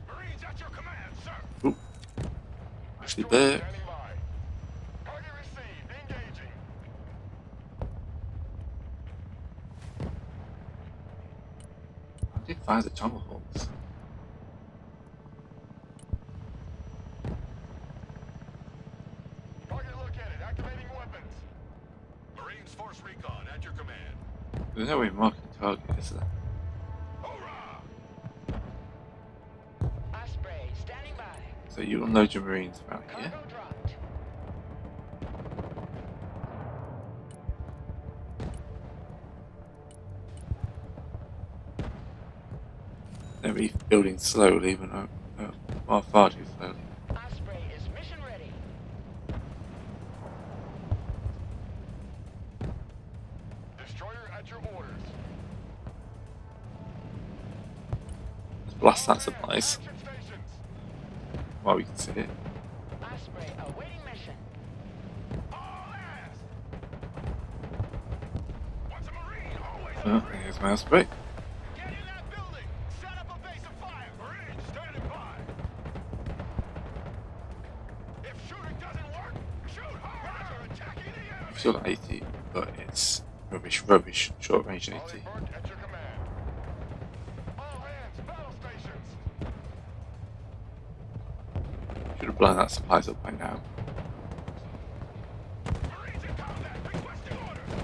Marines at your command, sir. Ooh. Actually, there. Standing by. Target received. Engaging. I did fire the tomahawks. Target located. Activating weapons. Marines Force Recon at your command. There's no way of marking target, is there? Hoorah! Osprey, standing by. So you unload your marines around Cargo here. dropped. They're rebuilding slowly, but far too slowly. Osprey is mission ready. Destroyer at your orders. Let's blast that supplies Action stations. while we can see it. Osprey awaiting mission. All hands. Once a Marine, always a Oh, Marine. there's my spray. Get in that building. Set up a base of fire. Marines standing by. If shooting doesn't work, shoot hard. Roger, attacking the enemy. I've still got 80, but it's rubbish, short range 80. Ollie Burke at your command. All hands, battle stations. Should have blown that supplies up by now. Marines in combat, requesting orders.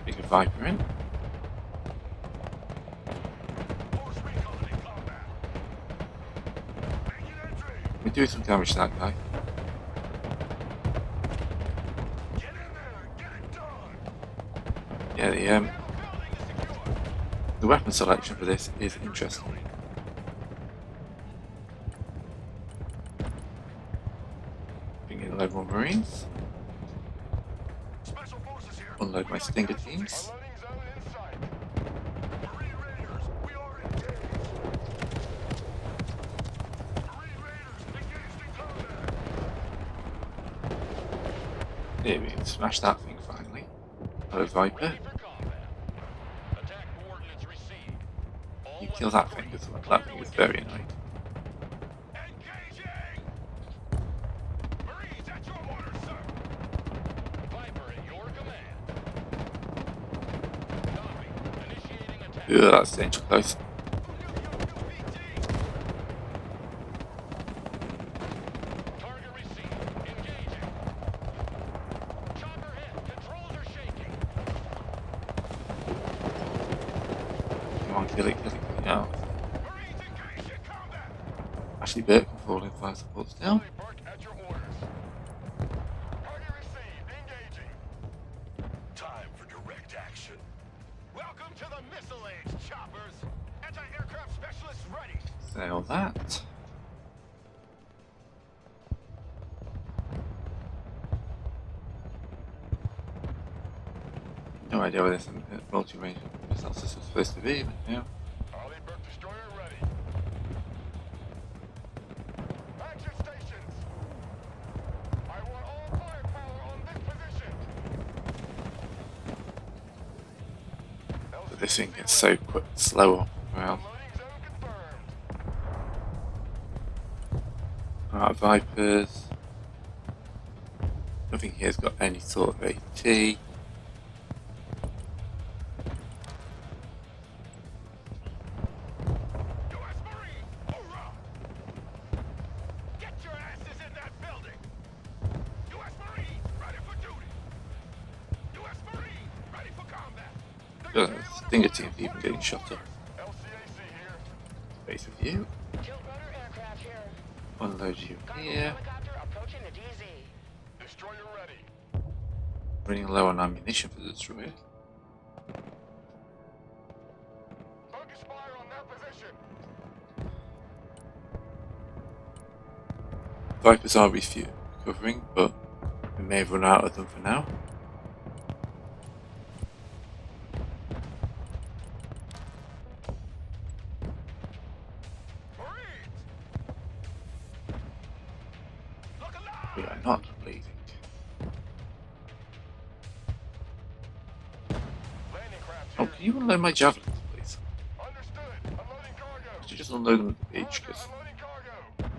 Bring a Viper in. Force recon in combat. Making entry. We do some damage to that guy. Get in there, get it done. Yeah, We have a building to secure. the weapon selection for this is interesting. Bring in a load more marines. Special forces here. Unload We my got Stinger casualties. teams. Unloading zone in sight. Marine Raiders, we are engaged. Marine Raiders, engaged in combat. There we go, smash that thing finally. Hello, Viper. Ready for combat. Attack coordinates received. All You kill weapons that thing, green. because that Clear thing to is very engage. annoying. Engaging. Marines at your orders, sir. Viper at your command. Copy. Initiating attack. Ugh, that's danger close. New PT. Target received. Engaging. Chopper hit. Controls are shaking. Come on, kill it, kill it, kill it. Yeah. Marines engaged in combat. Actually, Bert can fall in fire support still. Ollie Burke at your orders. Target received. Engaging. Time for direct action. Welcome to the Missile Age, choppers. Anti-aircraft specialists ready. Sell that. No idea where this multi-range missile system is supposed to be, but yeah. Ollie Burke destroyer ready. Action stations. I want all firepower on this position. But this thing gets so quick, slow off the ground. Unloading amount of Vipers. Nothing here's got any sort of AT. U.S. Marine, hoorah! Get your asses in that building! U.S. Marine, ready for duty! U.S. Marine, ready for combat! Stinger team's even getting shot up. LCAC here. Base of you. Tilt rotor aircraft here. Unload you Cargo here. helicopter approaching the DZ. Destroyer ready. Running low on ammunition for the destroyer. Focus fire on their position. Vipers are recovering, but we may have run out of them for now. Marines! Look alive! We are not bleeding. Landing craft Oh, here. can you unload my javelins, please? Understood. Unloading cargo. Could you just unload them at the beach? Roger, Because unloading cargo.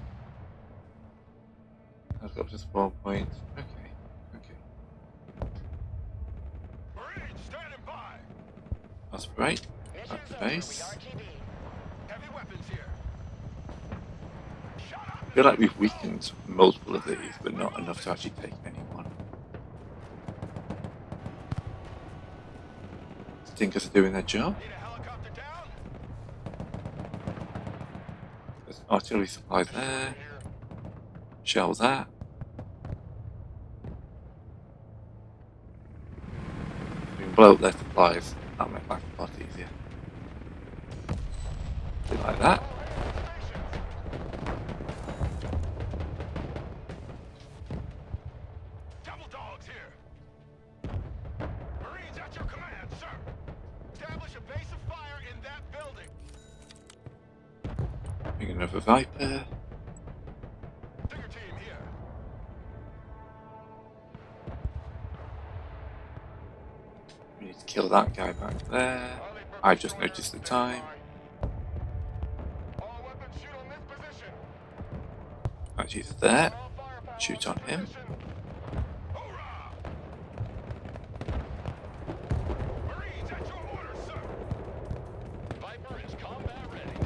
I've got just 4 points. Okay. Marines, standing by. That's great. Mission's Back to over. We base. RTB. Heavy weapons here. Shut up! I feel like we've weakened multiple of these, but not enough to actually take any one. Stinkers are doing their job. Need a helicopter down? There's artillery supplies there. Here. Shells there. We can blow up their supplies. That'll make life a lot easier. Do it like that. Double dogs here. Marines at your command, sir. Establish a base of fire in that building. Bring another Viper. Stinger team here. We need to kill that guy back there. I just noticed the time. All weapons shoot on this position. Actually, he's there. All firepower Shoot on him. position. Hoorah! Marines at your orders, sir. Viper is combat ready.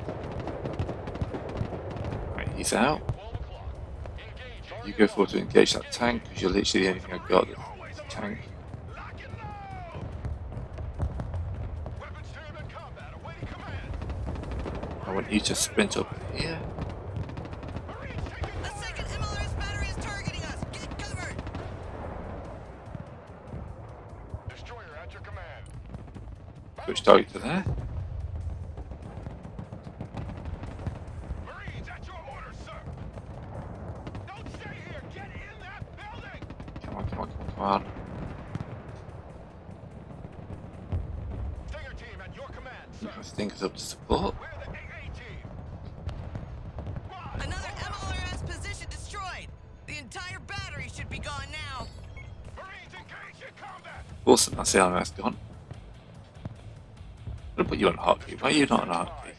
Right, he's out. 12 o'clock. Engage. You go forward to engage that tank because you're literally the only thing I've got that's a tank. Lock and load. Weapons team in combat, awaiting command. I want you to sprint up here. Marines taking The second MLRS battery is targeting us. Get covered. destroyer at your command. Switch target to there. Marines at your orders, sir. Don't stay here. Get in that building. Come on. Stinger team at your command, sir. Stinkers up to support. We're the AA team. Another MLRS position destroyed. The entire battery should be gone now. Marines engaged in combat. Awesome, that's the LMS gone. I'm gonna put you on hotkey. Why are you not on hotkey?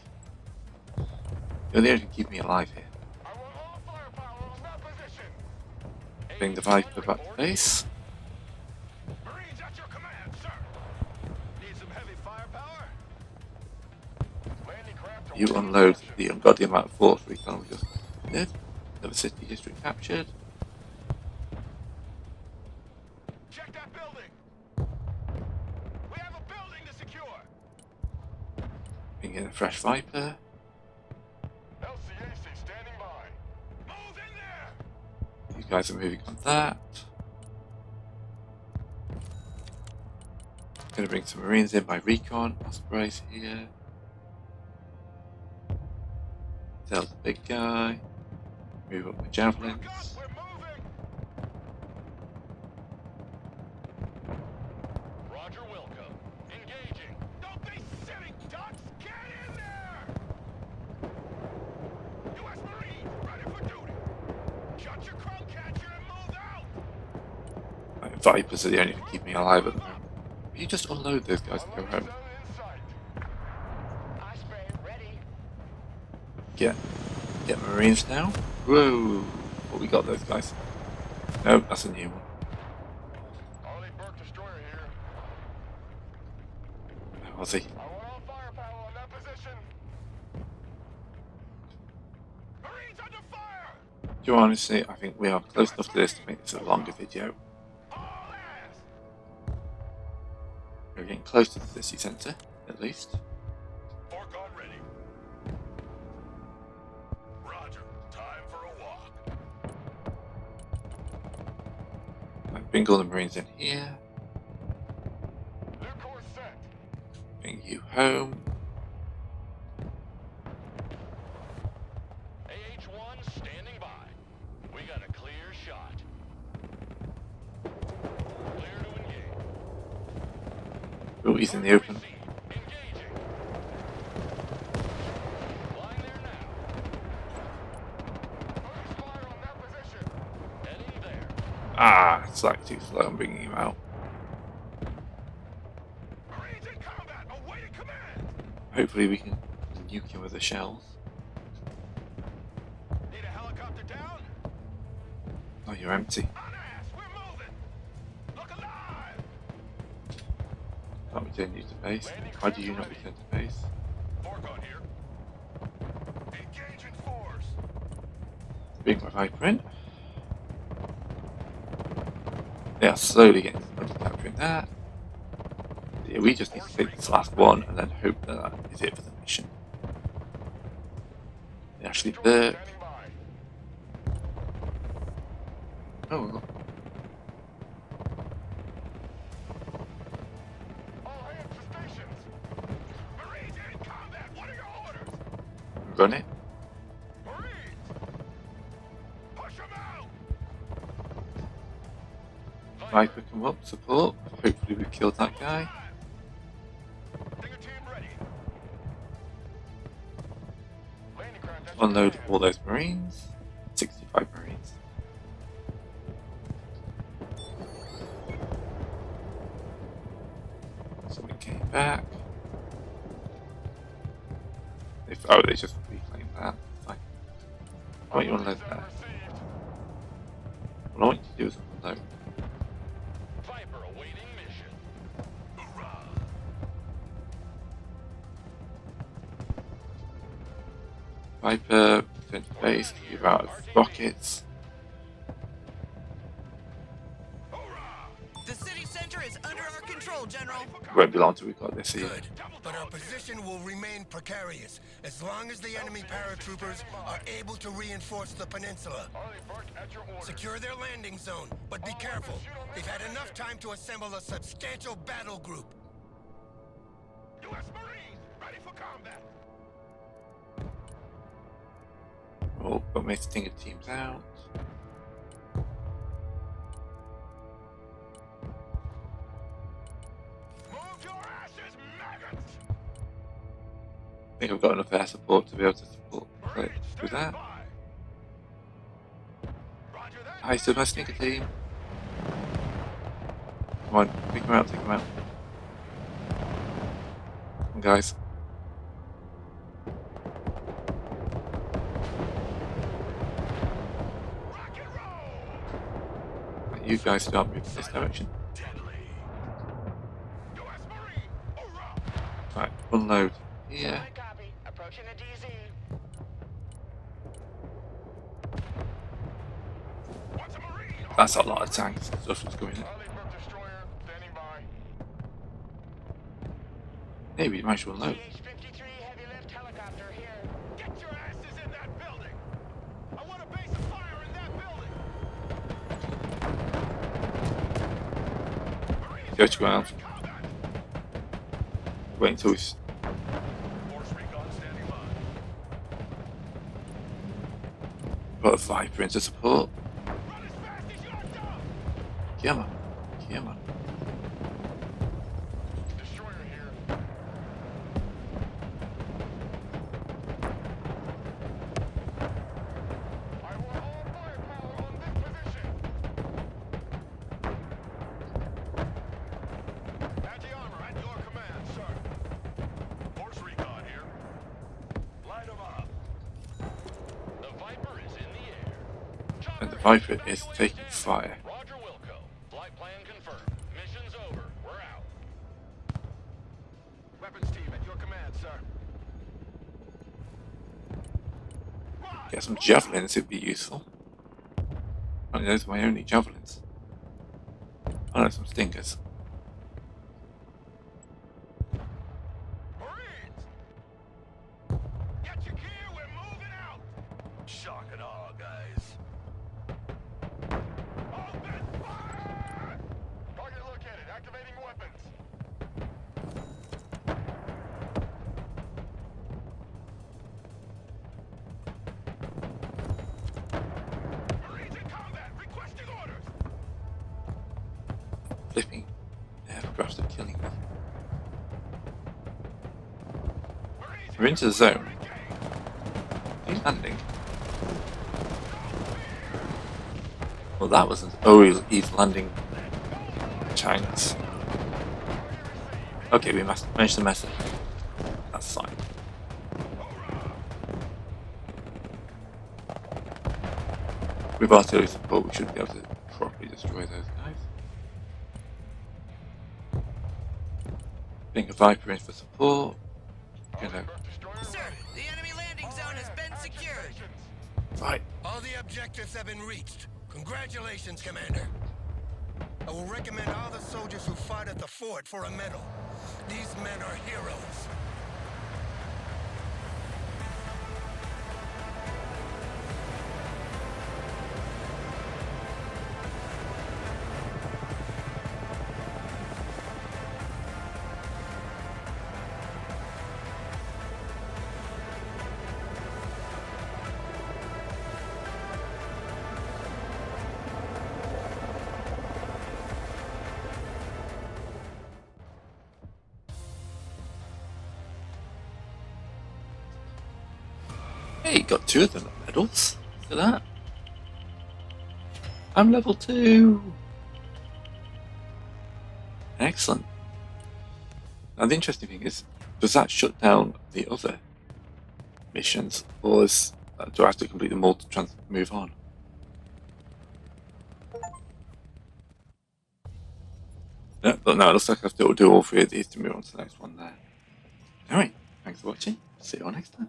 You're the only thing keeping me alive here. I want all firepower on that position. Bring the Viper back to base. Marines at your command, sir. Need some heavy firepower? Landing craft You awaiting unload instructions. the ungodly amount of force recon we just did. Another city district captured. Check that building. We have a building to secure. Bring in a fresh Viper. LCAC standing by. Move in there. You guys are moving on that. Gonna bring some Marines in by recon. Osprey's here. Tell the big guy. Move up my Look up, javelins. we're moving. Roger, welcome. Engaging. Don't be sitting ducks. Get in there. U.S. Marines, ready for duty. Shut your crow catcher and move out. Like, Vipers are the only thing keeping me alive at the moment. Will you just unload those guys and go home? Zone in sight. Osprey ready. Get Marines now. Whoa. but we got those guys. No, that's a new one. Arleigh Burke destroyer here. Where was he? I want all firepower on that position. Marines under fire! Do you honestly, I think we are close enough to this to make this a longer video. All hands! We're getting close to the city centre, at least. Fork on ready. Roger. Time for a walk. Bring all the Marines in here. New course set. Bring you home. AH-1 standing by. We got a clear shot. Clear to engage. Oh, he's in the open. Engaging. Flying there now. Focus fire on that position. Heading there. Ah, it's like too slow. I'm bringing him out. Marines in combat. Awaiting command. Hopefully we can nuke him with the shells. Need a helicopter down? Oh, you're empty. On ass. We're moving. Look alive. Can't return you to base. Why do you not return to base? Fork on here. Engaging force. Bring my Viper in. They are slowly getting close to capturing that. Yeah, we just need to take this last one and then hope that that is it for the mission. They actually Burke. Standing by. Oh, look. All hands to stations. Marines in combat. What are your orders? Run it. Marines. Push them out. Viper come up, support. Hopefully we killed that guy. Digger team ready. Landing craft. that's Unload your all those Marines. 65 Marines. Someone came back. They just reclaimed that. Fine. Why don't you unload Zone that? received. What I want you to do is unload. Viper awaiting mission. Hoorah! Viper, return to base, give out of rockets. The city center is under our control, General. Won't be long till we got this here. Good. But our position will remain precarious as long as the enemy paratroopers are able to reinforce the peninsula. Arleigh Burke at your orders. Secure their landing zone, but be careful. They've had enough time to assemble a substantial battle group. U.S. Marines ready for combat. Oh, got my Stinger teams out. Move your asses, maggots. I think I've got enough air support to be able to support Marines do standing that. by. Roger that. Hi, so my Stinger team. Come on, take them out, take them out. Come on, guys. Rock and roll. Right, you guys start moving this direction. Deadly. U.S. Marine. Hoorah. Right, unload here. Solid copy. Approaching the DZ. What's a Marine? That's a lot of tanks and stuff that's going in. Arleigh Burke destroyer standing by. Maybe you might as well unload. CH-53 heavy lift helicopter here. Get your asses in that building. I want a base of fire in that building. Marines Go to ground. in combat. Wait until we s- Force recon standing by. got a Viper into support. Run as fast as you're done. Come on. Come on. Destroyer here. I want all firepower on this position. Anti-armor at your command, sir. Force recon here. Light 'em up. The Viper is in the air. Viper is taking fire. Roger, Wilco. Flight plan confirmed. Mission's over. We're out. Weapons team at your command, sir. Get some javelins, it'd be useful. Oh, those are my only javelins. Oh no, some stingers. Marines! Get your gear, we're moving out! Shock and awe, guys. Open fire! Target located, activating weapons. Marines in combat, requesting orders! Flipping aircraft are killing me. Marines We're into the zone. He's landing. Well, that wasn't. Oh, he's landing tanks. Okay, we managed to mess it. That's fine. With artillery support, we should be able to properly destroy those guys. Being a Viper in for support. Gonna Sir, the enemy landing zone has been secured. right. All the objectives have been reached. Congratulations, Commander. I will recommend all the soldiers who fought at the fort for a medal. These men are heroes. Hey, got 2 of them medals. Look at that. I'm level 2. Excellent. Now the interesting thing is, does that shut down the other missions, or do I have to complete them all to move on? No, but no, it looks like I have to do all 3 of these to move on to the next one there. Alright, thanks for watching. See you all next time.